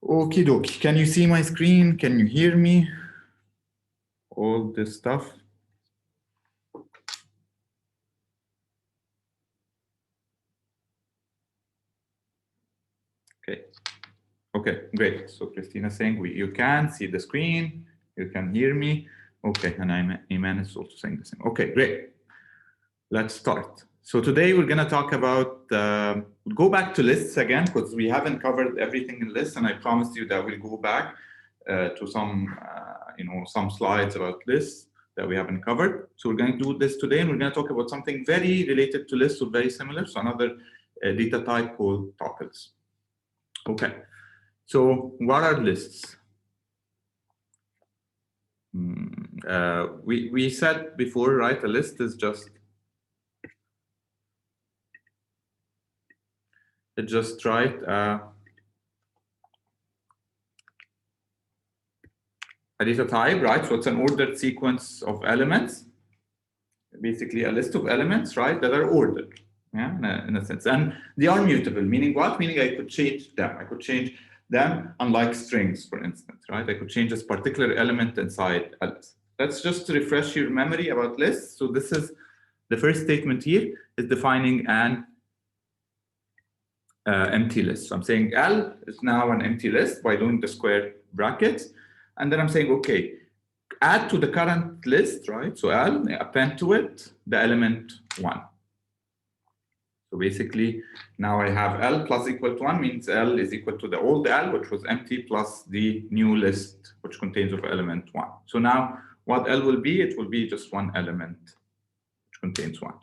Okie dokie. Can you see my screen? Can you hear me? All this stuff. Okay. Okay, great. So Christina's saying you can see the screen, you can hear me. Okay, and Iman is also saying the same. Okay, great. Let's start. So today we're going to talk about, go back to lists again, because we haven't covered everything in lists, and I promised you that we'll go back to some, some slides about lists that we haven't covered. So we're going to do this today, and we're going to talk about something very related to lists or very similar. So another data type called tuples. Okay. So what are lists? We said before, right? A list is just right a data type, right? So it's an ordered sequence of elements, basically a list of elements, right, that are ordered, yeah, in a sense, and they are mutable. Meaning what? Meaning I could change them. I could change them, unlike strings, for instance, right? I could change this particular element inside a list. Let's just refresh your memory about lists. So this is the first statement here is defining an empty list. So I'm saying L is now an empty list by doing the square brackets, and then I'm saying, okay, add to the current list, right? So L, append to it the element 1. So basically, now I have L plus equal to 1 means L is equal to the old L, which was empty, plus the new list, which contains of element 1. So now what L will be, it will be just one element, which contains 1.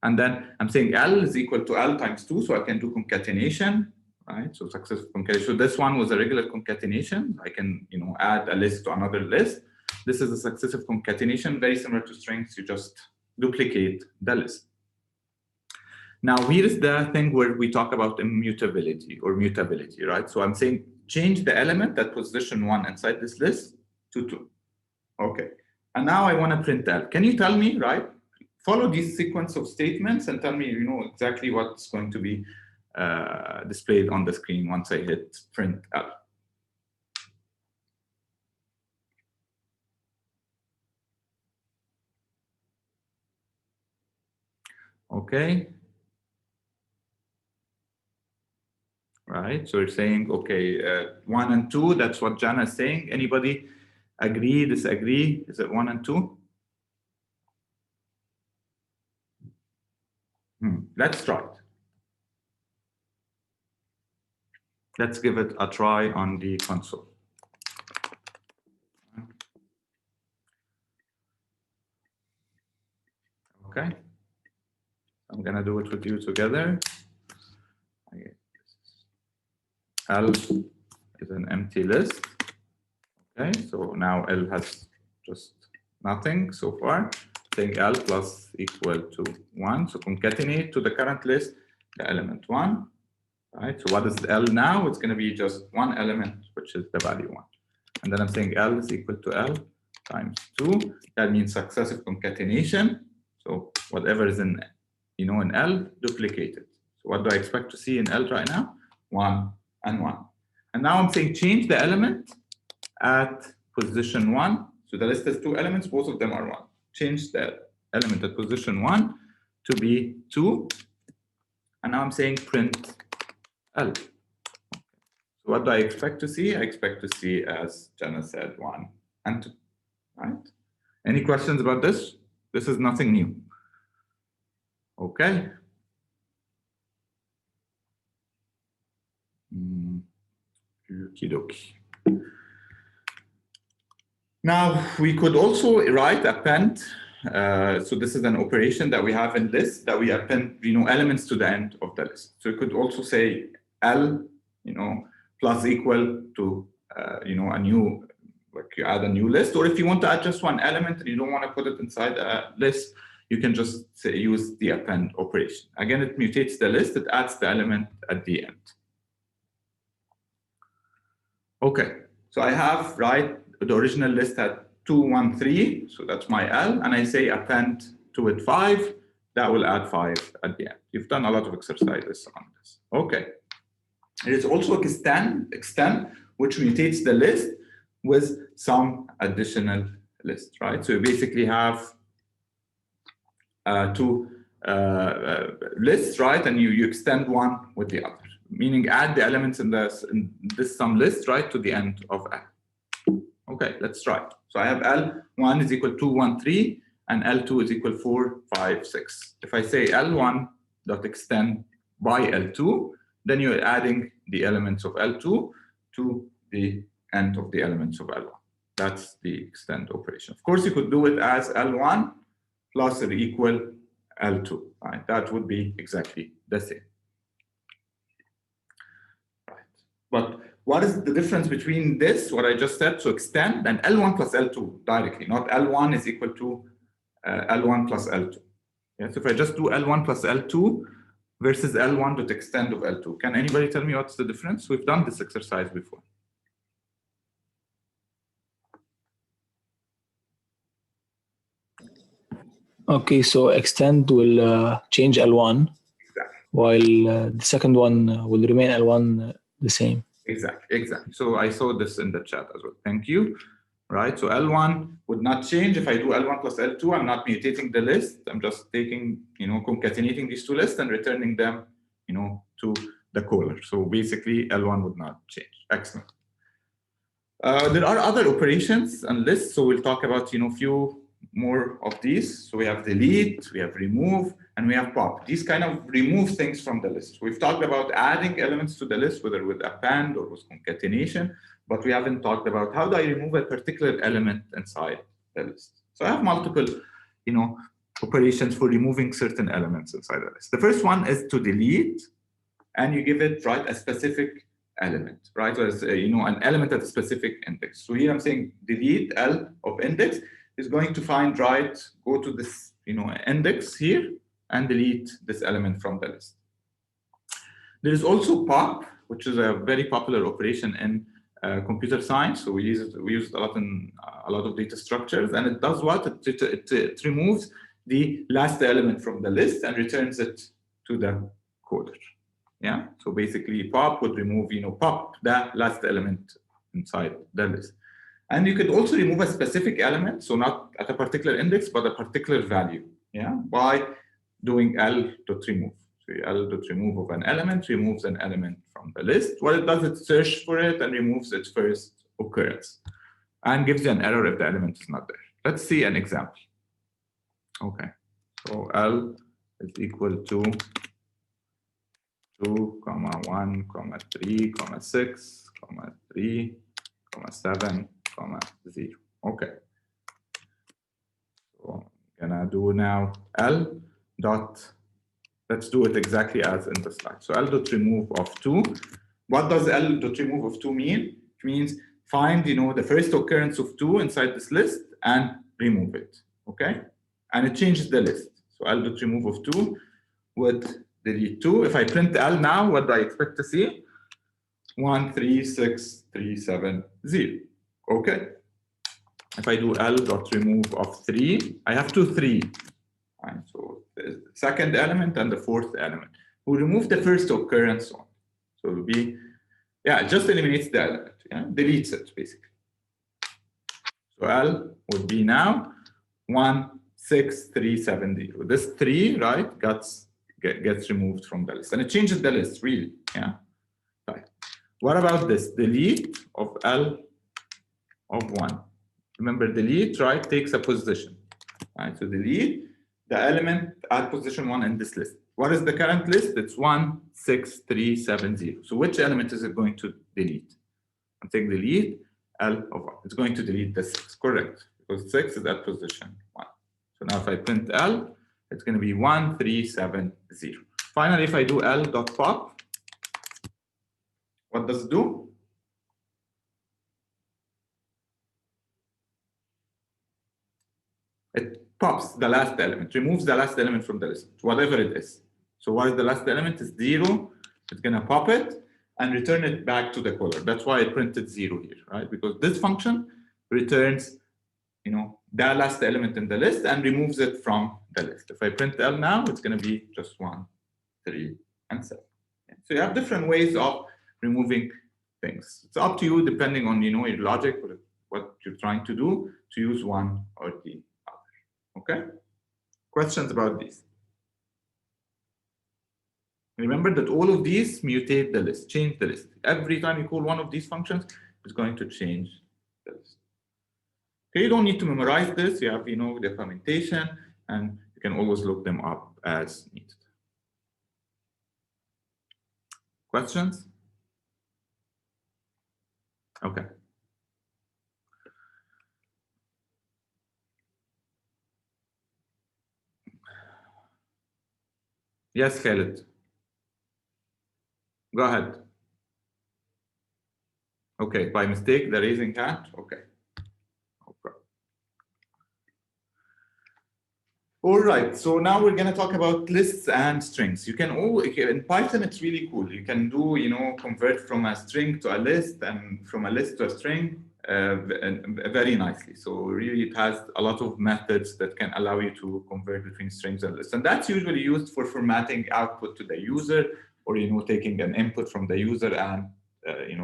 And then I'm saying L is equal to L times 2, so I can do concatenation, right? So successive concatenation. So this one was a regular concatenation. I can, add a list to another list. This is a successive concatenation, very similar to strings. You just duplicate the list. Now, here is the thing where we talk about immutability or mutability, right? So I'm saying change the element at position 1 inside this list to 2. Okay. And now I want to print L. Can you tell me, right? Follow this sequence of statements and tell me, exactly what's going to be displayed on the screen once I hit print L. Okay. Right, so you're saying, okay, 1 and 2, that's what Jana is saying. Anybody agree, disagree? Is it 1 and 2? Let's try it. Let's give it a try on the console. Okay, I'm gonna do it with you together. L is an empty list. Okay, so now L has just nothing so far. Saying L plus equal to 1. So concatenate to the current list the element 1. Right. So what is L now? It's going to be just one element, which is the value 1. And then I'm saying L is equal to L times 2. That means successive concatenation. So whatever is in L, duplicate it. So what do I expect to see in L right now? 1 and 1. And now I'm saying change the element at position 1. So the list has 2 elements, both of them are 1. Change the element at position 1 to be 2. And now I'm saying print L. So what do I expect to see? I expect to see, as Jana said, 1 and 2. Right? Any questions about this? This is nothing new. Okay. Okie dokie. Now we could also write append. So this is an operation that we have in lists that we append, elements to the end of the list. So you could also say L, plus equal to, a new, like you add a new list. Or if you want to add just one element and you don't want to put it inside a list, you can just use the append operation. Again, it mutates the list. It adds the element at the end. Okay, so I have, right, the original list had 2, 1, 3. So that's my L. And I say append to it 5. That will add 5 at the end. You've done a lot of exercises on this. Okay. There is also extend, which mutates the list with some additional list, right? So you basically have two lists, right? And you extend one with the other, meaning add the elements in this sum list, right, to the end of L. Okay, let's try. So I have L1 is equal to 1, 3, and L2 is equal 4, 5, 6. If I say L1 dot extend by L2, then you're adding the elements of L2 to the end of the elements of L1. That's the extend operation. Of course, you could do it as L1 plus or equal L2, right? That would be exactly the same. Right. But what is the difference between this, what I just said, so extend, and L1 plus L2 directly, not L1 is equal to L1 plus L2. Yeah, so if I just do L1 plus L2 versus L1 dot extend of L2, can anybody tell me what's the difference? We've done this exercise before. Okay, so extend will change L1, exactly, while the second one will remain L1 the same. Exactly. So I saw this in the chat as well. Thank you. Right, so L1 would not change. If I do L1 plus L2, I'm not mutating the list. I'm just taking, concatenating these two lists and returning them, to the caller. So basically, L1 would not change. Excellent. There are other operations and lists. So we'll talk about, few more of these. So we have delete, we have remove, and we have pop. These kind of remove things from the list. We've talked about adding elements to the list, whether with append or with concatenation, but we haven't talked about how do I remove a particular element inside the list. So I have multiple, operations for removing certain elements inside the list. The first one is to delete, and you give it, right, a specific element, right? So as, an element at a specific index. So here I'm saying delete L of index is going to find, right, go to this, index here and delete this element from the list. There is also pop, which is a very popular operation in computer science. So we use it a lot in a lot of data structures, and it does what? It removes the last element from the list and returns it to the coder. Yeah. So basically, pop would remove, pop the last element inside the list. And you could also remove a specific element, so not at a particular index, but a particular value, yeah, by doing L.remove. So L.remove of an element removes an element from the list. What it does, it searches for it and removes its first occurrence and gives you an error if the element is not there. Let's see an example. Okay, so L is equal to 2, 1, 3, 6, 3, 7, 0. Okay. So I'm gonna do now L dot, let's do it exactly as in the slide. So L dot remove of 2. What does L dot remove of 2 mean? It means find, the first occurrence of 2 inside this list and remove it. Okay? And it changes the list. So L dot remove of 2 would delete 2. If I print L now, what do I expect to see? 1, 3, 6, 3, 7, 0. Okay. If I do L dot remove of 3, I have 2, 3. Right. So the second element and the fourth element. We remove the first occurrence on. So it will be, yeah, it just eliminates the element. Yeah, deletes it basically. So L would be now 1, 6, 3, 7, 0. This 3, right, gets removed from the list, and it changes the list really. Yeah. Right. What about this delete of L of 1? Remember, delete, right, takes a position. Right, so delete the element at position 1 in this list. What is the current list? It's 1, 6, 3, 7, 0. So which element is it going to delete? I'm saying delete L of 1. It's going to delete the 6, correct? Because 6 is at position 1. So now if I print L, it's going to be 1, 3, 7, 0. Finally, if I do L dot pop, what does it do? It pops the last element, removes the last element from the list, whatever it is. So what is the last element? Is 0. It's going to pop it and return it back to the caller. That's why I printed 0 here, right? Because this function returns, the last element in the list and removes it from the list. If I print L now, it's going to be just 1, 3, and 7. So you have different ways of removing things. It's up to you, depending on, your logic or what you're trying to do, to use one or the other. Okay? Questions about these? Remember that all of these mutate the list, change the list. Every time you call one of these functions, it's going to change the list. Okay, you don't need to memorize this. You have, the fermentation, and you can always look them up as needed. Questions? Okay. Yes, Khaled. Go ahead. Okay, by mistake, the raising hand. Okay. All right, so now we're going to talk about lists and strings. You can in Python, it's really cool. You can do, convert from a string to a list and from a list to a string very nicely. So really, it has a lot of methods that can allow you to convert between strings and lists. And that's usually used for formatting output to the user, or, taking an input from the user and,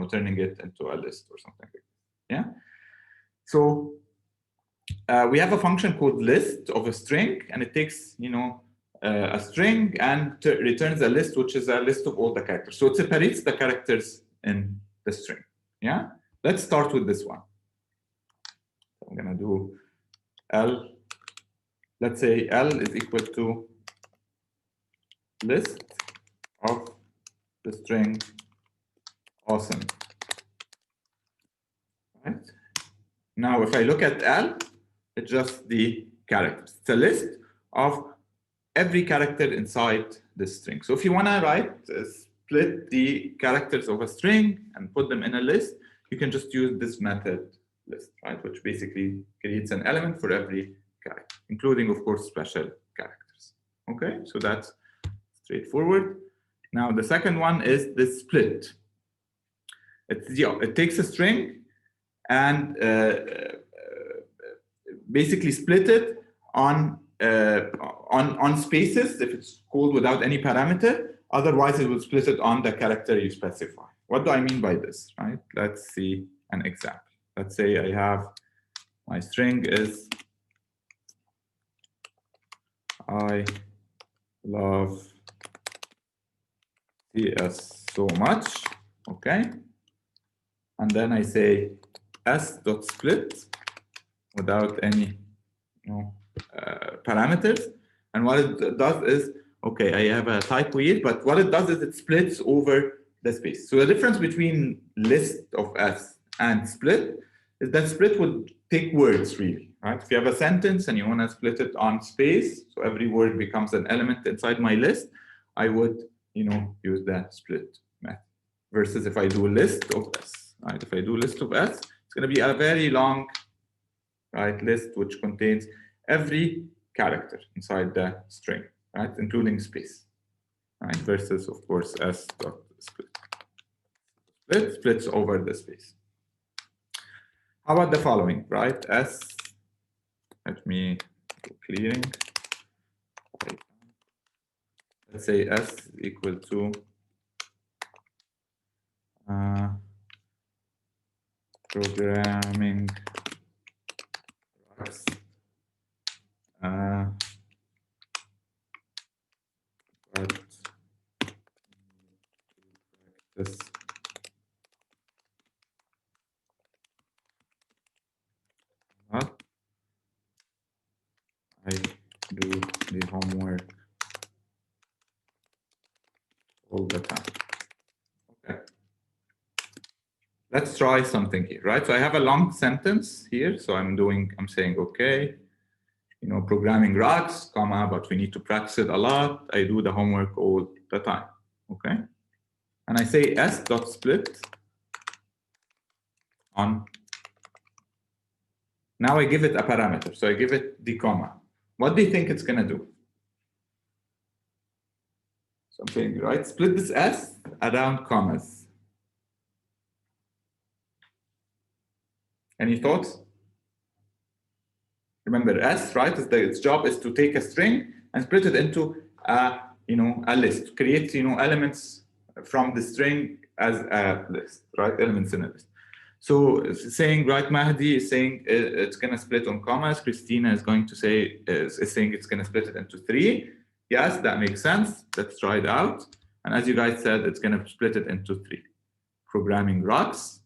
turning it into a list or something like that. Yeah. So we have a function called list of a string, and it takes, a string and returns a list, which is a list of all the characters. So it separates the characters in the string. Yeah. Let's start with this one. I'm gonna do L. Let's say L is equal to list of the string awesome. Right. Now, if I look at L, it's just the characters. It's a list of every character inside the string. So if you want to split the characters of a string and put them in a list, you can just use this method list, right? Which basically creates an element for every character, including, of course, special characters. Okay, so that's straightforward. Now, the second one is the split. It takes a string and basically split it on spaces if it's called without any parameter. Otherwise, it will split it on the character you specify. What do I mean by this, right? Let's see an example. Let's say I have my string is I love CS so much, okay? And then I say s.split without any parameters. And what it does is, okay, I have a type weird, but what it does is it splits over the space. So the difference between list of s and split is that split would take words, really, right? If you have a sentence and you want to split it on space, so every word becomes an element inside my list, I would, use that split method. Versus if I do list of s, right? If I do list of s, it's going to be a very long, right, list which contains every character inside the string, right, including space, right? Versus, of course, s.split. Split splits over the space. How about the following, right? S, let me do clearing. Let's say S equal to programming rocks, but this not. I do the homework all the time. Okay. Let's try something here, right? So I have a long sentence here. So I'm saying, okay, programming rocks, comma, but we need to practice it a lot. I do the homework all the time, okay? And I say s.split on. Now I give it a parameter. So I give it the comma. What do you think it's gonna do? So I'm saying, right, split this s around commas. Any thoughts? Remember, s, right, its job is to take a string and split it into a list, create elements from the string as a list, right? Elements in a list. So it's saying, right, Mahdi is saying it's going to split on commas. Christina is going to say, is saying it's going to split it into 3. Yes, that makes sense. Let's try it out. And as you guys said, it's going to split it into 3. Programming rocks.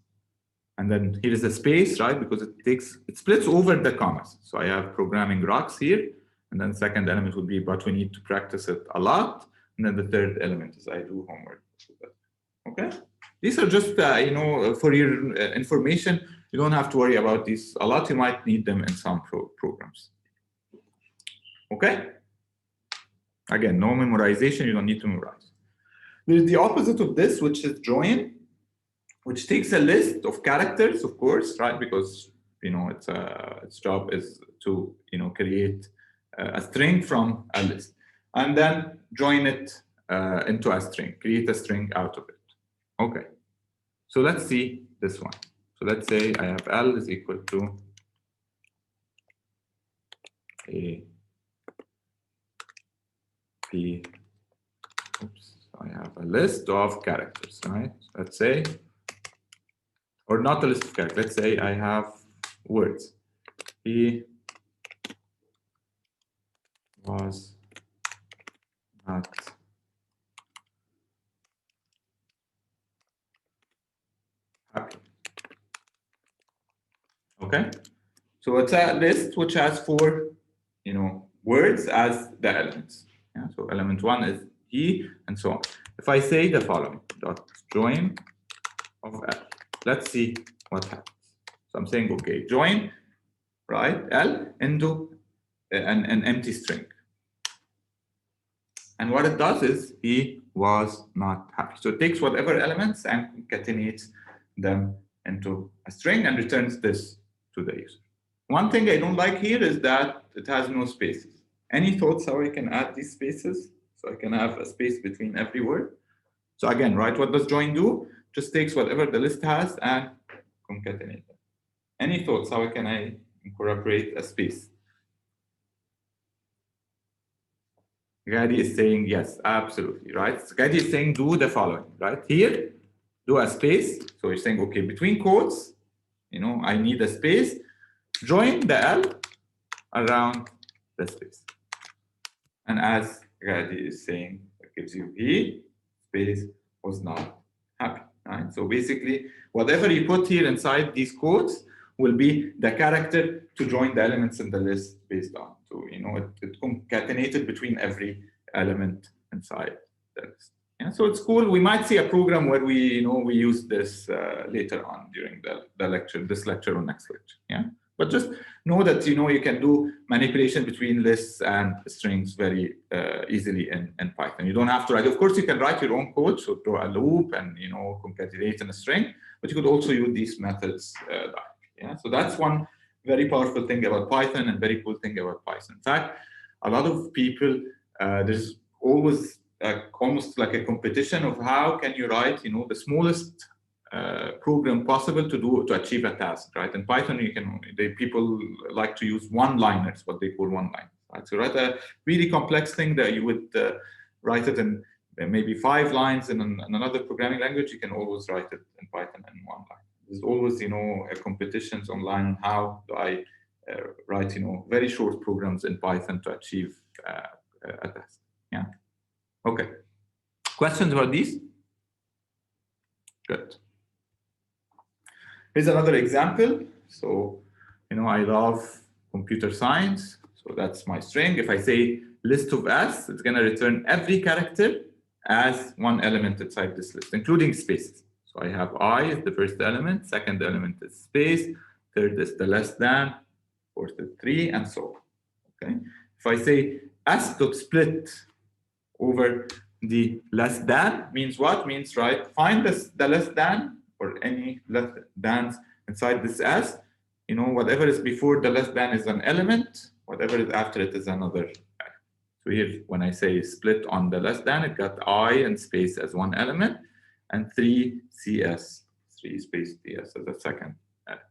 And then here is a space, right? Because it splits over the commas. So I have programming rocks here. And then second element would be, but we need to practice it a lot. And then the third element is I do homework. Okay? These are just, for your information. You don't have to worry about these a lot. You might need them in some programs. Okay? Again, no memorization. You don't need to memorize. There's the opposite of this, which is join, which takes a list of characters, of course, right? Because its job is to create a string from a list, and then join it into a string, create a string out of it. Okay, so let's see this one. So let's say I have L is equal to A, P. Oops, I have a list of characters, right? Let's say, or not a list of characters. Let's say I have words. He was not happy. Okay, so it's a list which has 4, words as the elements. Yeah? So element 1 is he, and so on. If I say the following, dot join of L, let's see what happens. So I'm saying, okay, join, right, L into an empty string. And what it does is he was not happy. So it takes whatever elements and concatenates them into a string and returns this to the user. One thing I don't like here is that it has no spaces. Any thoughts how I can add these spaces? So I can have a space between every word. So again, right, what does join do? Just takes whatever the list has and concatenate them. Any thoughts how can I incorporate a space? Gadi is saying yes, absolutely, right? So Gadi is saying do the following, right? Here, do a space. So you're saying, okay, between quotes, I need a space. Join the L around the space. And as Gadi is saying, it gives you he, space, was not happy, right? So basically, whatever you put here inside these quotes will be the character to join the elements in the list based on. So, it concatenated between every element inside the list. Yeah, so it's cool. We might see a program where we use this later on during the lecture, this lecture or next lecture. Yeah, but just know that you can do manipulation between lists and strings very easily in Python. You don't have to write. Of course, you can write your own code, so throw a loop and concatenate in a string. But you could also use these methods. Yeah, so that's one very powerful thing about Python and very cool thing about Python. In fact, a lot of people, there's always almost like a competition of how can you write, the smallest program possible to achieve a task, right? In Python, people like to use one-liners, what they call one-liners, right? So write a really complex thing that you would write it in maybe 5 lines in another programming language, you can always write it in Python in 1 line. There's always, competitions online on how do I write, very short programs in Python to achieve a task. Yeah. Okay. Questions about these? Good. Here's another example. So, I love computer science. So that's my string. If I say list of S, it's going to return every character as one element inside this list, including spaces. So I have I is the first element, second element is space, third is the less than, fourth is 3, and so on. Okay. If I say S.split over the less than, means what? Means, right, find the less than or any less than inside this S. Whatever is before the less than is an element, whatever is after it is another. So here, when I say split on the less than, it got I and space as one element, and 3 CS, 3 space DS as a second element.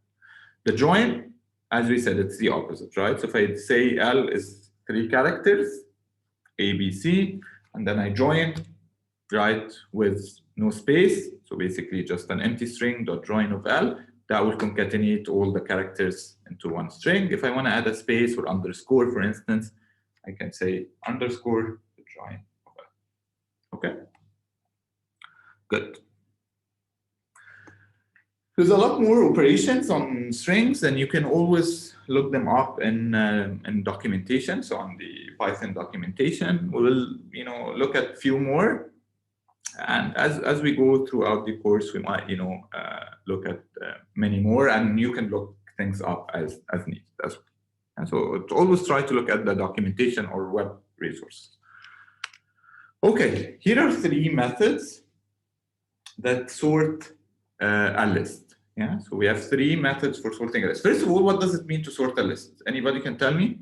The join, as we said, it's the opposite, right? So if I say L is 3 characters, A, B, C, and then I join right, with no space, so basically just an empty string dot join of L, that will concatenate all the characters into one string. If I want to add a space or underscore, for instance, I can say underscore join of L. Okay, good. There's a lot more operations on strings, and you can always look them up in documentation. So on the Python documentation, we'll look at a few more. And as we go throughout the course, we might look at many more, and you can look things up as needed as well. And so always try to look at the documentation or web resources. Okay, here are 3 methods that sort a list. Yeah, so we have 3 methods for sorting a list. First of all, what does it mean to sort a list? Anybody can tell me?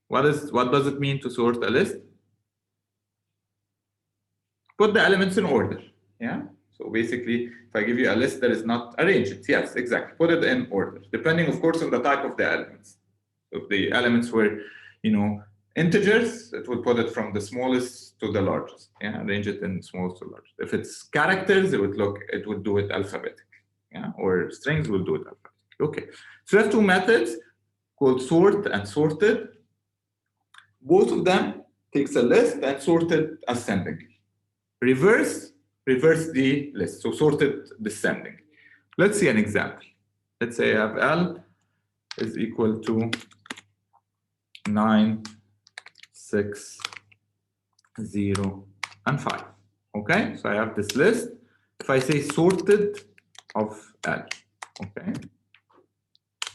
What does it mean to sort a list? Put the elements in order. Yeah. So basically, if I give you a list that is not arranged, yes, exactly. Put it in order, depending, of course, on the type of the elements. So if the elements were, integers, it would put it from the smallest to the largest. Yeah, arrange it in smallest to largest. If it's characters, it would do it alphabetically. Yeah, or strings will do it alphabetically. Okay. So we have 2 methods called sort and sorted. Both of them takes a list and sort it ascendingly. Reverse the list, so sorted descending. Let's see an example. Let's say I have L is equal to 9, 6, 0, and 5. Okay, so I have this list. If I say sorted of L, okay,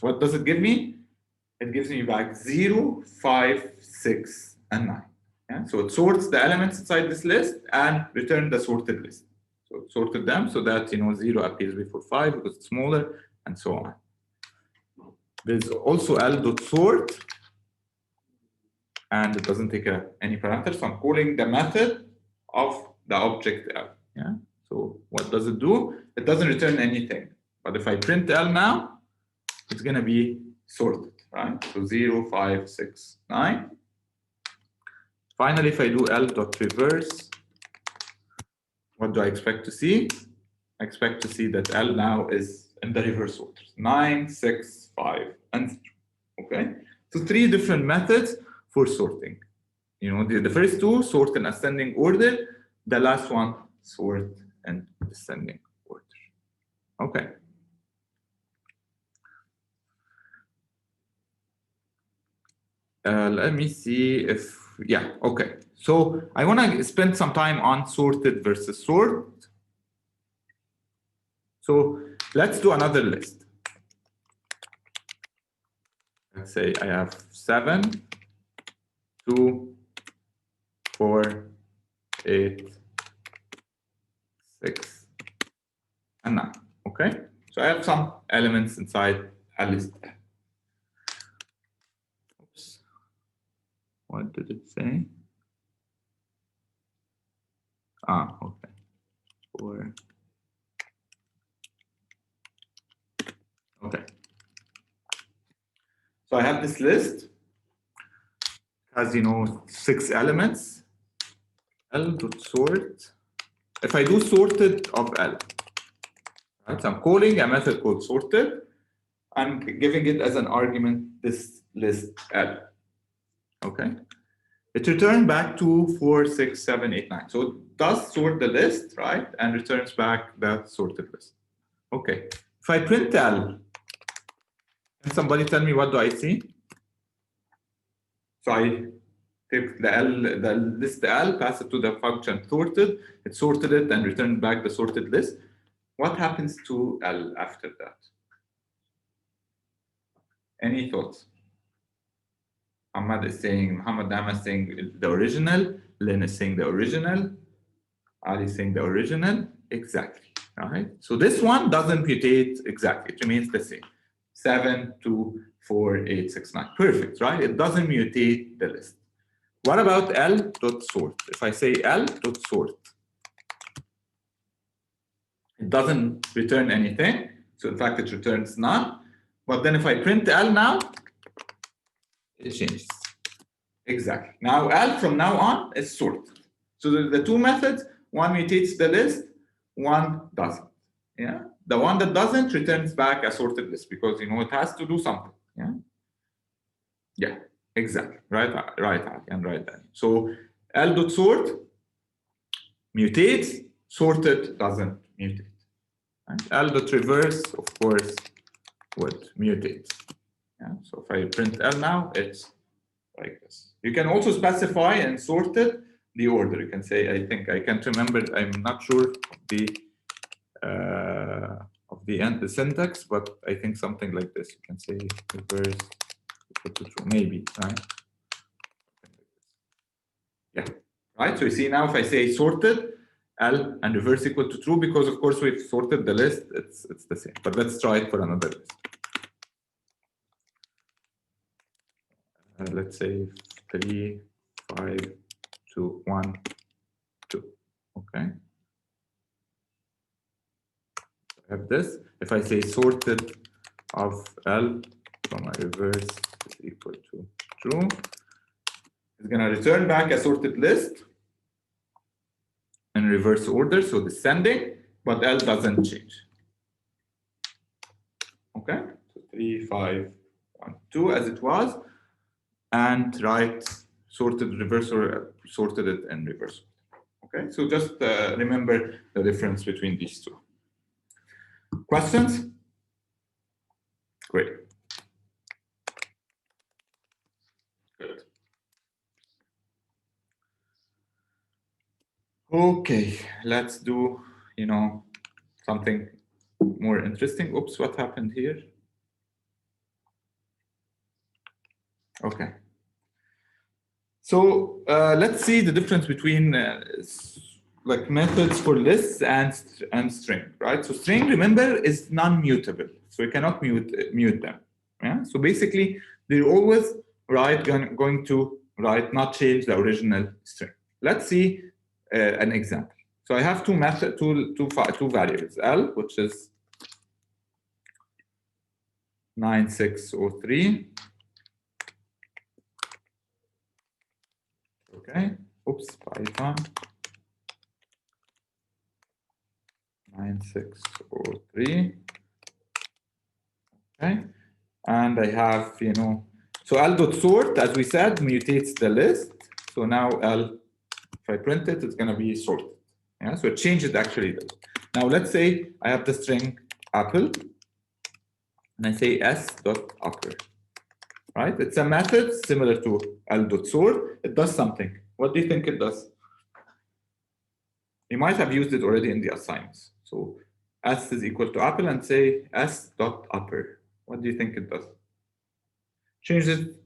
what does it give me? It gives me back 0, 5, 6, and 9. Yeah? So it sorts the elements inside this list and return the sorted list. So it sorted them so that 0 appears before 5 because it's smaller, and so on. There's also L.sort, and it doesn't take any parameters. So I'm calling the method of the object L. Yeah. So what does it do? It doesn't return anything. But if I print L now, it's going to be sorted, right? So 0, 5, 6, 9. Finally, if I do L.reverse, what do I expect to see? I expect to see that L now is in the reverse order. 9, 6, 5, and 0. Okay? So 3 different methods for sorting. The first 2 sort in ascending order. The last one sort in descending order. Okay. Let me see if, yeah, okay. So I want to spend some time on sorted versus sort. So let's do another list. Let's say I have 7, 2, 4, 8, 6, and 9. Okay? So I have some elements inside a list. Oops. What did it say? Okay. 4. Okay. So I have this list. It has 6 elements. L.sort. If I do sorted of L, right? So I'm calling a method called sorted. I'm giving it as an argument this list L. Okay. It returns back 2, 4, 6, 7, 8, 9. So it does sort the list, right? And returns back that sorted list. Okay. If I print L, can somebody tell me what do I see? So I take the list L, pass it to the function sorted. It sorted it and returned back the sorted list. What happens to L after that? Any thoughts? Muhammad Dama is saying the original, Lynn is saying the original, Ali is saying the original, exactly, all right? So this one doesn't mutate exactly, it remains the same. 7, 2, 4, 8, 6, 9, perfect, right? It doesn't mutate the list. What about L.sort? If I say L.sort, it doesn't return anything, so in fact it returns none, but then if I print L now, it changes. Exactly. Now L from now on is sorted. So the two methods, one mutates the list, one doesn't. Yeah. The one that doesn't returns back a sorted list because it has to do something. Yeah. Yeah. Exactly. Right. Right. And right. So L dot sort mutates, sorted doesn't mutate. And L dot reverse, of course, would mutate. Yeah. So if I print L now, it's like this. You can also specify and sort it the order. You can say, I think I can't remember. I'm not sure of the end, the syntax, but I think something like this. You can say reverse equal to true, maybe, right? Yeah, right. So you see now, if I say sorted, L and reverse equal to true, because of course we've sorted the list. It's the same. But let's try it for another list. Let's say 3, 5, 2, 1, 2. Okay. I have this. If I say sorted of L from a reverse is equal to true, it's going to return back a sorted list in reverse order, so descending, but L doesn't change. Okay, so 3, 5, 1, 2 as it was, and right sorted reverse or sorted it in reverse. Okay, so just remember the difference between these two. Questions? Great. Good. Okay, let's do, something more interesting. Oops, what happened here? Okay. So let's see the difference between like methods for lists and string, right? So string, remember, is non-mutable, so you cannot mute them. Yeah. So basically, they're always going to not change the original string. Let's see an example. So I have two variables, L, which is 9603. Okay. Oops, Python 9603. Okay. And I have, so L dot sort, as we said, mutates the list. So now L, if I print it, it's going to be sorted. Yeah. So it changes actually. Now let's say I have the string apple, and I say s dot upper. Right? It's a method similar to L dot sort. It does something. What do you think it does? You might have used it already in the assignments. So s is equal to apple and say s dot upper. What do you think it does? Changes,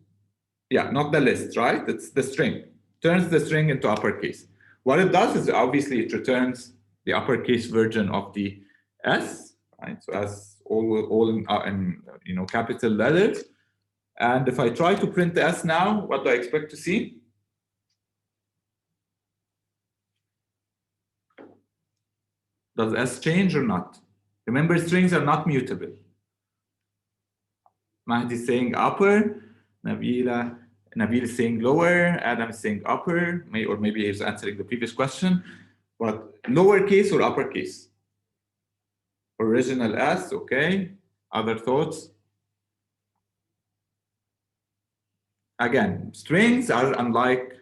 yeah, not the list, right? It's the string. Turns the string into uppercase. What it does is obviously it returns the uppercase version of the s, right? So s all in capital letters. And if I try to print the s now, what do I expect to see? Does s change or not? Remember, strings are not mutable. Mahdi is saying upper, Nabil is saying lower, Adam is saying upper, or maybe he's answering the previous question. But lowercase or uppercase? Original S, okay. Other thoughts? Again, strings are unlike,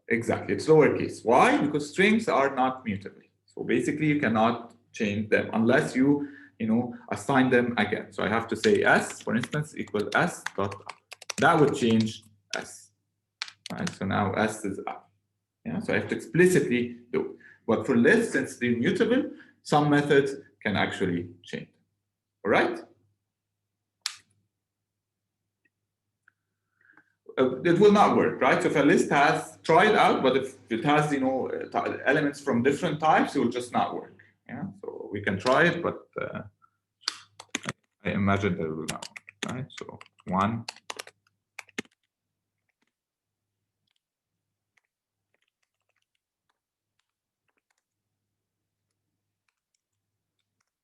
exactly, it's lowercase. Why? Because strings are not mutable. So basically you cannot change them unless you, assign them again. So I have to say S, for instance, equal S dot up. That would change S. Right? So now S is up. Yeah, so I have to explicitly do it. But for lists, since they're mutable, some methods can actually change. All right? It will not work, right? So if a list has, try it out, but if it has, elements from different types, it will just not work. Yeah, so we can try it, but I imagine that it will not work, right? So 1.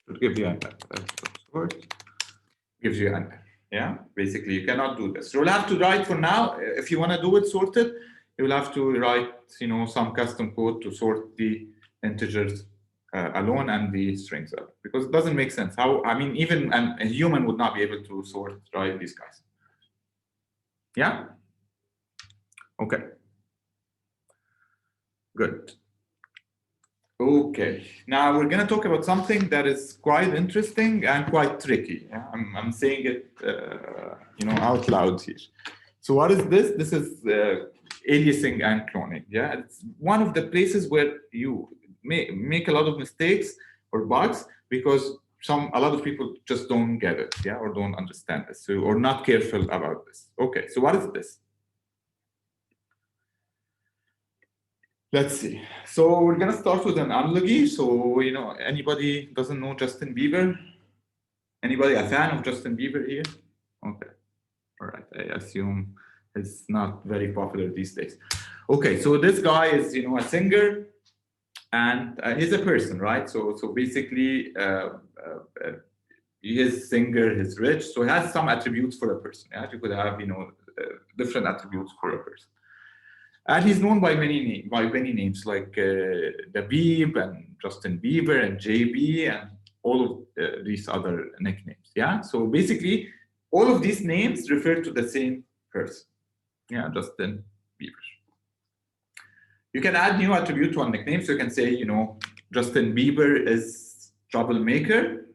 It'll give you an error. Gives you an error. Yeah, basically you cannot do this. You'll have to write for now. If you want to do it sorted, you'll have to write, some custom code to sort the integers alone and the strings alone, because it doesn't make sense. Even a human would not be able to sort, right, these guys. Yeah. Okay. Good. Okay, now we're going to talk about something that is quite interesting and quite tricky. Yeah? I'm saying it, out loud here. So what is this? This is aliasing and cloning. Yeah, it's one of the places where you make a lot of mistakes or bugs because a lot of people just don't get it, yeah, or don't understand this, or not careful about this. Okay, so what is this? Let's see. So we're gonna start with an analogy. So anybody doesn't know Justin Bieber? Anybody a fan of Justin Bieber here? Okay, all right. I assume it's not very popular these days. Okay, so this guy is a singer, and he's a person, right? So basically, he is singer, he's rich, so he has some attributes for a person. Yeah, you could have different attributes for a person. And he's known by many names like Dabib and Justin Bieber and JB and all of these other nicknames. Yeah. So basically, all of these names refer to the same person. Yeah, Justin Bieber. You can add new attribute to a nickname. So you can say, Justin Bieber is troublemaker,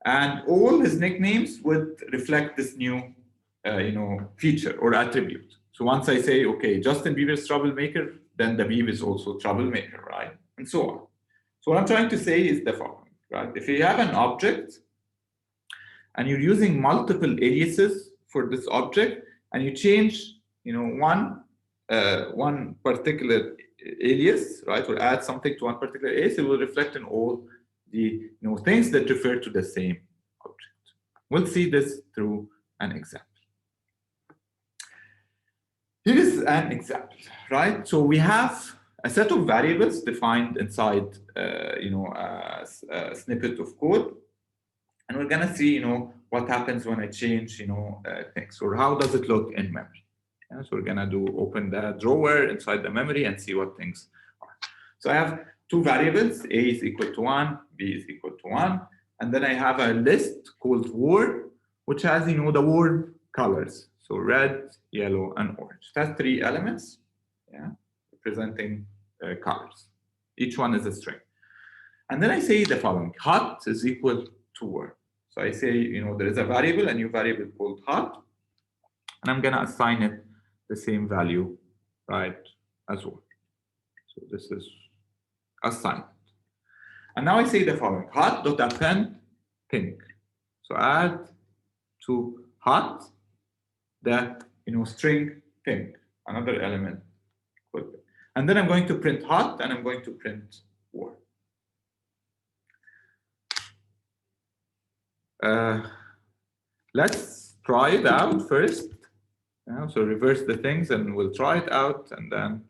and all his nicknames would reflect this new, feature or attribute. So once I say, okay, Justin Bieber is troublemaker, then Dabib is also troublemaker, right? And so on. So what I'm trying to say is the following, right? If you have an object and you're using multiple aliases for this object, and you change, one particular alias, right, or add something to one particular alias, it will reflect in all the things that refer to the same object. We'll see this through an example. Here is an example, right? So we have a set of variables defined inside, a snippet of code, and we're gonna see, what happens when I change, things, or how does it look in memory. Yeah, so we're gonna open the drawer inside the memory and see what things are. So I have two variables, a is equal to 1, b is equal to 1, and then I have a list called warm, which has, the warm colors. So red, yellow, and orange. It has 3 elements, yeah, representing colors. Each one is a string. And then I say the following: hot is equal to warm. So I say, there is a variable, a new variable called hot, and I'm gonna assign it the same value, right, as warm. So this is assigned. And now I say the following: hot.append pink. So add to hot the string pink, another element. And then I'm going to print hot, and I'm going to print warm. Let's try it out first. So reverse the things, and we'll try it out, and then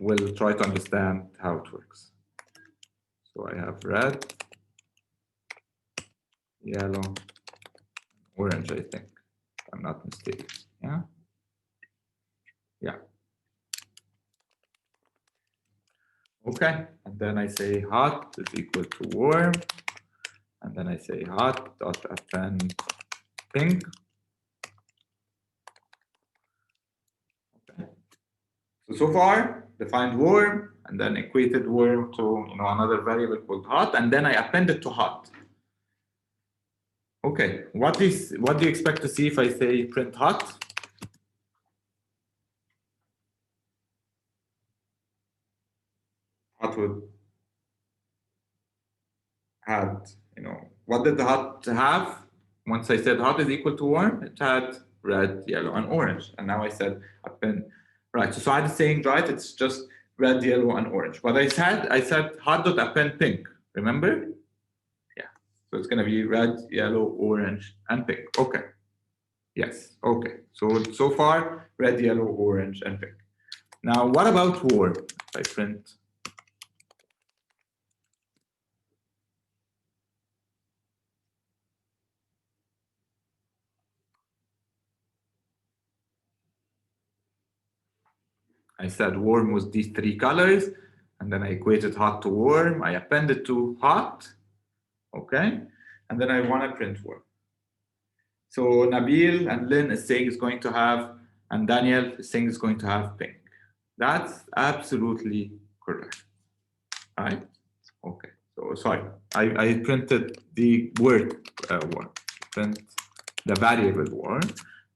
we'll try to understand how it works. So I have red, yellow, orange, I think, if I'm not mistaken. Yeah. Yeah. Okay. And then I say hot is equal to warm. And then I say hot dot append pink. Okay. So far, defined warm, and then equated warm to another variable called hot, and then I append it to hot. Okay, what do you expect to see if I say print hot? Hot would had, what did the hot have? Once I said hot is equal to warm, it had red, yellow, and orange. And now I said append, right? So I was saying, right, it's just red, yellow, and orange. But I said hot.append pink, remember? So it's going to be red, yellow, orange, and pink. Okay. Yes. Okay. So far, red, yellow, orange, and pink. Now, what about warm? If I print I said warm was these three colors, and then I equated hot to warm. I appended to hot, okay? And then I want to print warm. So Nabil and Lynn is saying it's going to have, and Daniel is saying it's going to have pink. That's absolutely correct, right? Okay, so sorry, I printed the word warm, print the variable warm,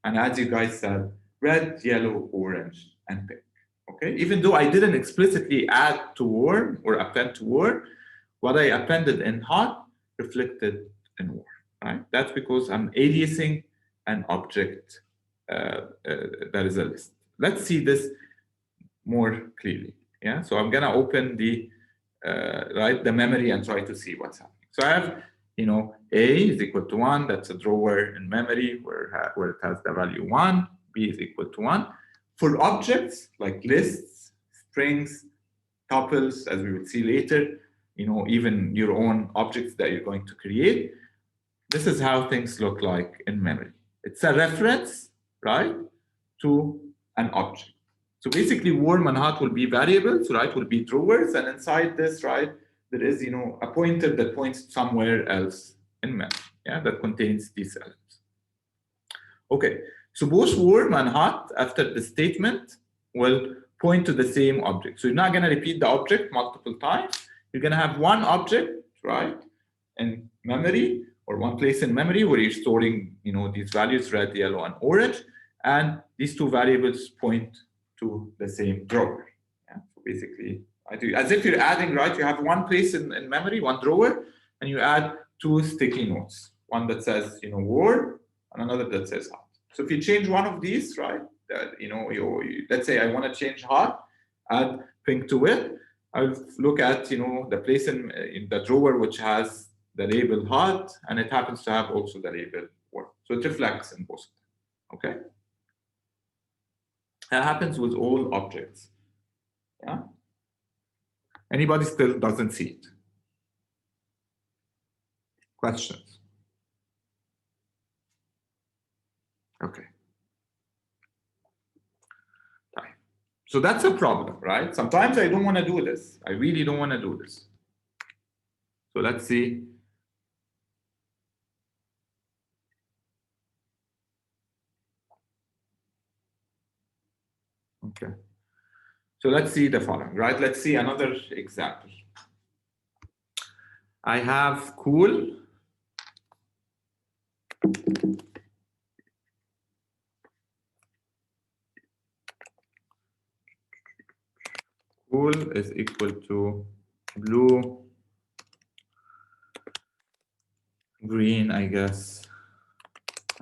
and as you guys said, red, yellow, orange, and pink. Okay, even though I didn't explicitly add to warm or append to warm, what I appended in hot reflected in warm, right? That's because I'm aliasing an object that is a list. Let's see this more clearly. Yeah, so I'm gonna open the the memory and try to see what's happening. So I have, A is equal to 1. That's a drawer in memory where it has the value 1. B is equal to 1. For objects like lists, strings, tuples, as we would see later, even your own objects that you're going to create, this is how things look like in memory. It's a reference, right, to an object. So basically, warm and hot will be variables, right, will be drawers, and inside this, right, there is, a pointer that points somewhere else in memory, yeah, that contains these elements. Okay, so both warm and hot after the statement will point to the same object. So you're not going to repeat the object multiple times. You're going to have one object, right, in memory, or one place in memory where you're storing, these values, red, yellow, and orange, and these two variables point to the same drawer. Yeah? So basically, as if you're adding, right? You have one place in memory, one drawer, and you add two sticky notes. One that says, warm, and another that says hot. So if you change one of these, right? Let's say I want to change hot, add pink to it. I'll look at, the place in the drawer which has the label hot, and it happens to have also the label warm. So it reflects in both of them. Okay. That happens with all objects. Yeah. Anybody still doesn't see it? Questions? Okay. Fine. So that's a problem, right? Sometimes I don't want to do this. I really don't want to do this. So let's see. Okay. So let's see the following, right? Let's see another example. I have cool. Cool is equal to blue, green, I guess,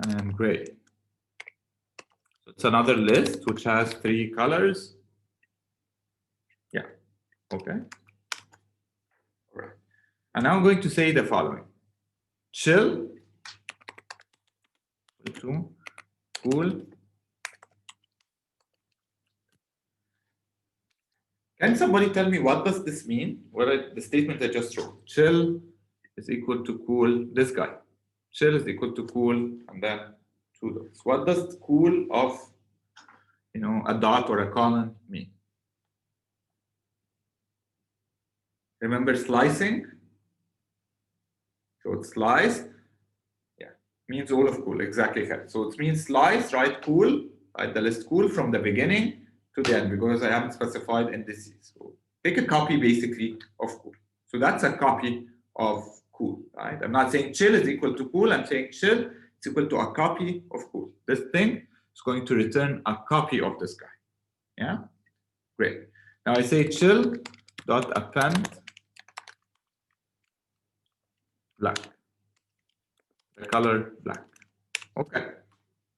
and gray. So it's another list which has three colors. Yeah, okay. All right. And now I'm going to say the following. Chill, cool. Can somebody tell me what does this mean? The statement I just wrote. Chill is equal to cool, this guy. Chill is equal to cool, and then two dots. What does cool of, a dot or a colon mean? Remember slicing? So it's slice, yeah, means all of cool, exactly correct. So it means slice, right, cool, right, the list cool from the beginning to the end, because I haven't specified indices. So take a copy basically of cool. So that's a copy of cool, right? I'm not saying chill is equal to cool, I'm saying chill is equal to a copy of cool. This thing is going to return a copy of this guy. Yeah, great. Now I say chill dot append black, the color black. Okay.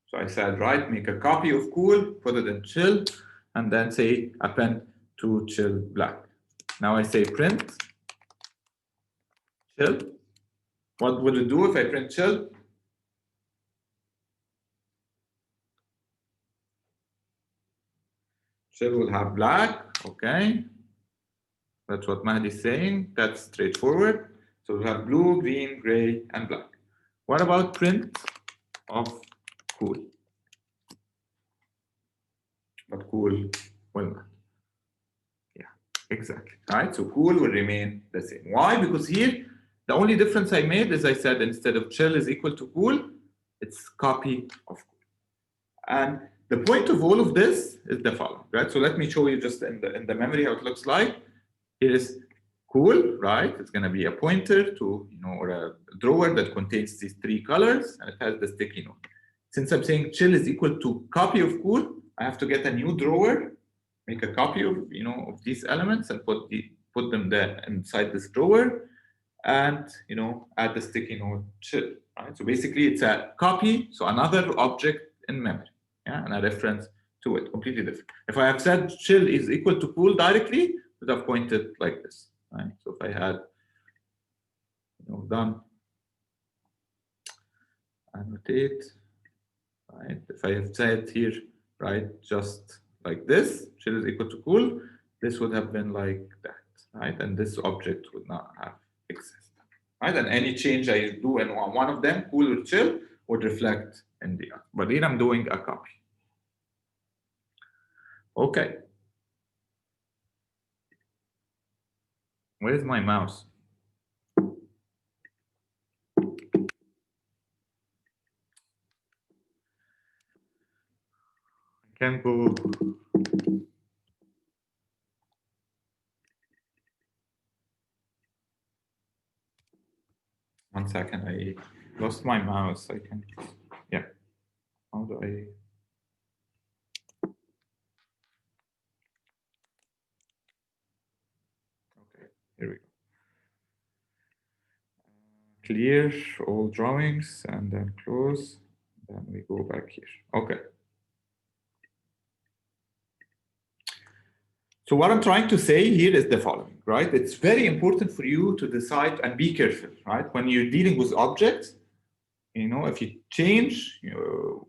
So I said, right, make a copy of cool, put it in chill, and then say append to chill black. Now I say print chill. What would it do if I print chill? Chill will have black, okay. That's what Mahdi is saying. That's straightforward. So we have blue, green, gray, and black. What about print of cool? But cool will not. Yeah, exactly. Right. So cool will remain the same. Why? Because here the only difference I made is I said instead of chill is equal to cool, it's copy of cool. And the point of all of this is the following, right? So let me show you just in the memory how it looks like. Here is cool, right? It's going to be a pointer to, or a drawer that contains these three colors, and it has the sticky note. Since I'm saying chill is equal to copy of cool, I have to get a new drawer, make a copy of, of these elements and put them there inside this drawer, and, add the sticky note chill, right? So basically it's a copy, so another object in memory, yeah, and a reference to it, completely different. If I have said chill is equal to cool directly, it would have pointed like this, right? So if I had, done annotate, right? If I have said here, right, just like this, chill is equal to cool, this would have been like that, right? And this object would not have existed. Right? And any change I do in one of them, cool or chill, would reflect in the other. But here I'm doing a copy. Okay. Where's my mouse? I can go. 1 second, I lost my mouse. I can, yeah. How do I? Okay, here we go. Clear all drawings and then close. Then we go back here. Okay. So what I'm trying to say here is the following, right? It's very important for you to decide and be careful, right? When you're dealing with objects, if you change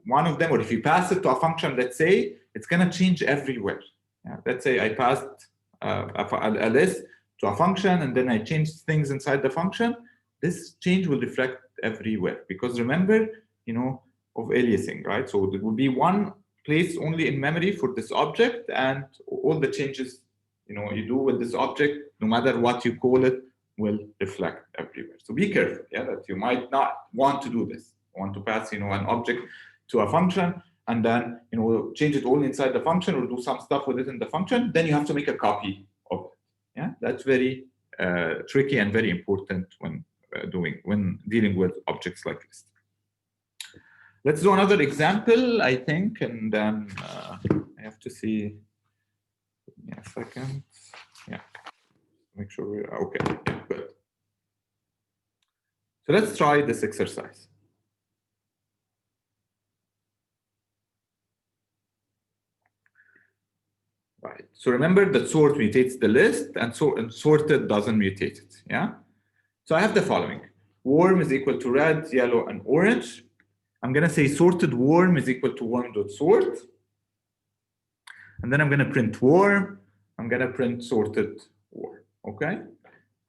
one of them, or if you pass it to a function, let's say, it's going to change everywhere. Yeah? Let's say I passed a list to a function, and then I changed things inside the function. This change will reflect everywhere, because remember, of aliasing, right? So there will be one place only in memory for this object, and all the changes you do with this object, no matter what you call it, will reflect everywhere. So be careful, yeah, that you might not want to do this. Want to pass, an object to a function, and then change it only inside the function, or do some stuff with it in the function. Then you have to make a copy of it. Yeah, that's very tricky and very important when dealing with objects like this. Let's do another example, I think, and then I have to see. Give me a second. Yeah, make sure we're okay. Yeah, good. So let's try this exercise. Right. So remember that sort mutates the list, and sorted doesn't mutate it. Yeah. So I have the following: warm is equal to red, yellow, and orange. I'm going to say sorted warm is equal to warm.sort. And then I'm going to print warm. I'm going to print sorted warm. Okay.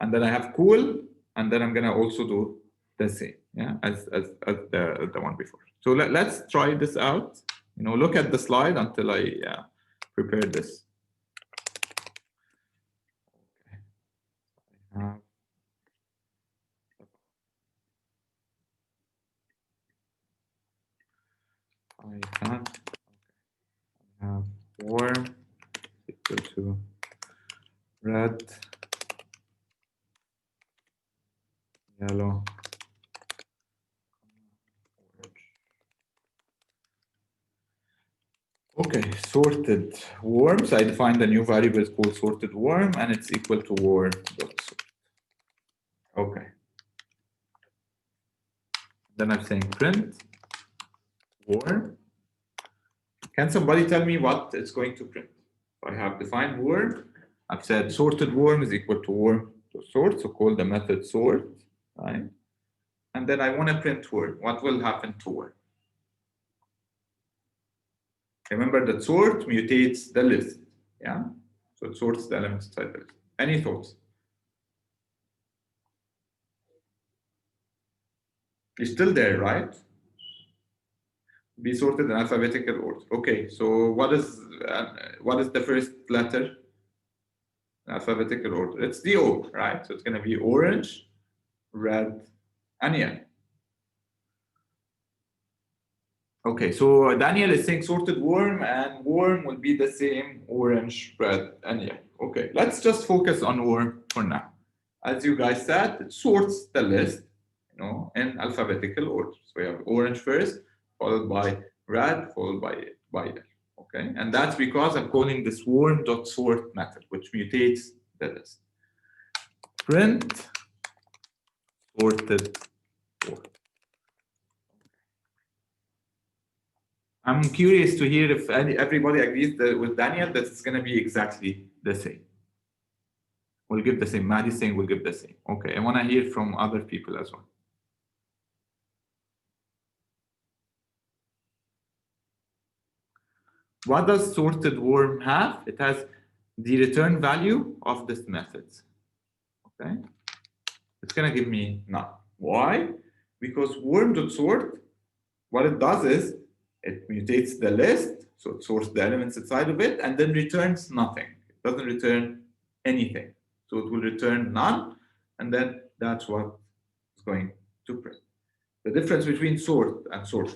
And then I have cool. And then I'm going to also do the same, yeah, as the one before. So let's try this out. Look at the slide until I prepare this. Okay. I have warm equal to red, yellow, orange. Okay, sorted warm. So I defined a new variable called sorted warm, and it's equal to warm.sort. Okay. Then I'm saying print warm. Can somebody tell me what it's going to print? I have defined warm. I've said sorted warm is equal to warm.sort. So call the method sort, right? And then I want to print warm. What will happen to warm? Remember that sort mutates the list, yeah? So it sorts the elements inside the list. Any thoughts? You're still there, right? Be sorted in alphabetical order. Okay, so what is the first letter? Alphabetical order. It's the O, right? So it's going to be orange, red, and yellow. Okay, so Daniel is saying sorted worm, and worm will be the same orange, red, and yellow. Okay, let's just focus on worm for now. As you guys said, it sorts the list, in alphabetical order. So we have orange first, followed by red, followed by yellow. Okay, and that's because I'm calling this worm.sort method, which mutates the list. Print sorted worm. I'm curious to hear if everybody agrees with Daniel that it's going to be exactly the same. We'll give the same. Maddie's saying we'll give the same. Okay, I want to hear from other people as well. What does sorted worm have? It has the return value of this method. Okay, it's going to give me none. Why? Because worm.sort, what it does is it mutates the list, so it sorts the elements inside of it, and then returns nothing. It doesn't return anything. So it will return none, and then that's what it's going to print. The difference between sort and sort.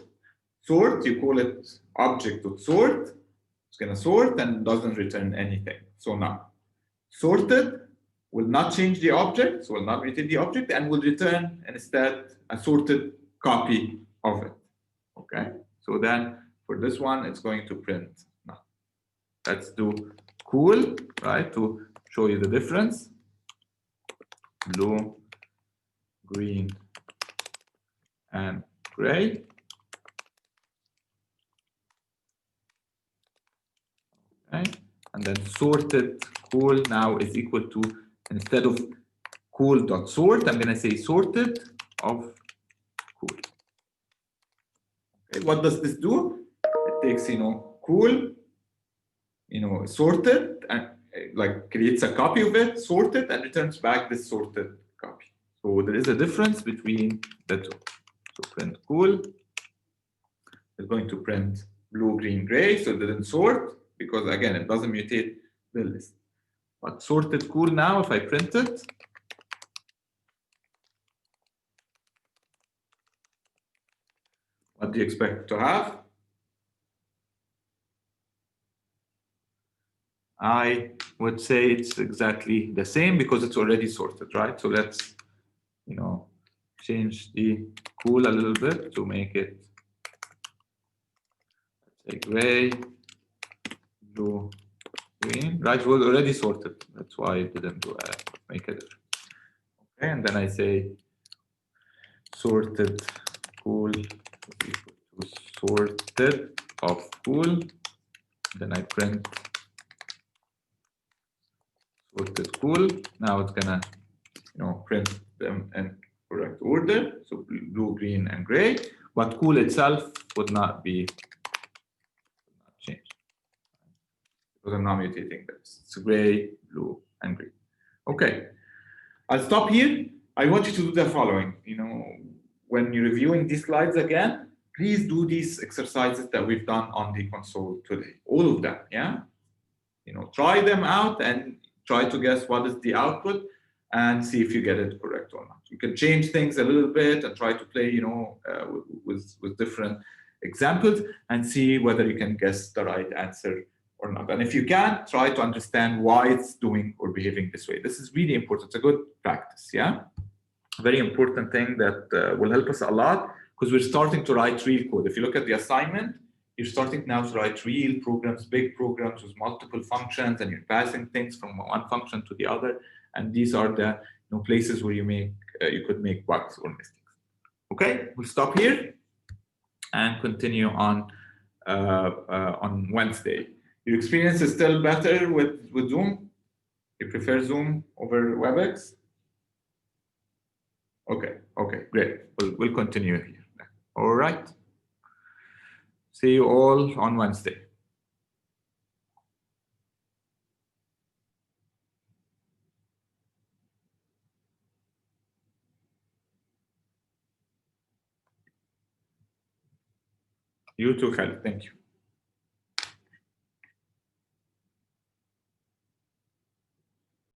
Sort, you call it object.sort. It's going to sort and doesn't return anything. So now, sorted will not change the object, so will not retain the object, and will return instead a sorted copy of it. Okay, so then for this one, it's going to print none. Let's do cool, right, to show you the difference. Blue, green, and gray. Okay, and then sorted cool now is equal to, instead of cool.sort, I'm going to say sorted of cool. Okay, what does this do? It takes, cool, sorted, and like creates a copy of it, sorted, and returns back this sorted copy. So there is a difference between the two. So print cool is going to print blue, green, gray, so it didn't sort, because again, it doesn't mutate the list. But sorted cool now, if I print it, what do you expect to have? I would say it's exactly the same because it's already sorted, right? So let's, change the cool a little bit to make it, let's say gray, blue, green, right? It was already sorted. That's why it didn't make a difference. Okay, and then I say sorted cool is equal to sorted of cool. Then I print sorted cool. Now it's gonna, print them in correct order. So blue, green, and gray. But cool itself would not change because I'm not mutating this. It's gray, blue, and green. Okay, I'll stop here. I want you to do the following. When you're reviewing these slides again, please do these exercises that we've done on the console today. All of them, yeah? Try them out and try to guess what is the output and see if you get it correct or not. You can change things a little bit and try to play, with different examples and see whether you can guess the right answer or not. And if you can, try to understand why it's doing or behaving this way. This is really important. It's a good practice, yeah? Very important thing that will help us a lot because we're starting to write real code. If you look at the assignment, you're starting now to write real programs, big programs with multiple functions, and you're passing things from one function to the other. And these are the places where you could make bugs or mistakes. Okay, we'll stop here and continue on Wednesday. Your experience is still better with Zoom? You prefer Zoom over WebEx? Okay, great. We'll continue here. All right. See you all on Wednesday. You too, Khalid. Thank you.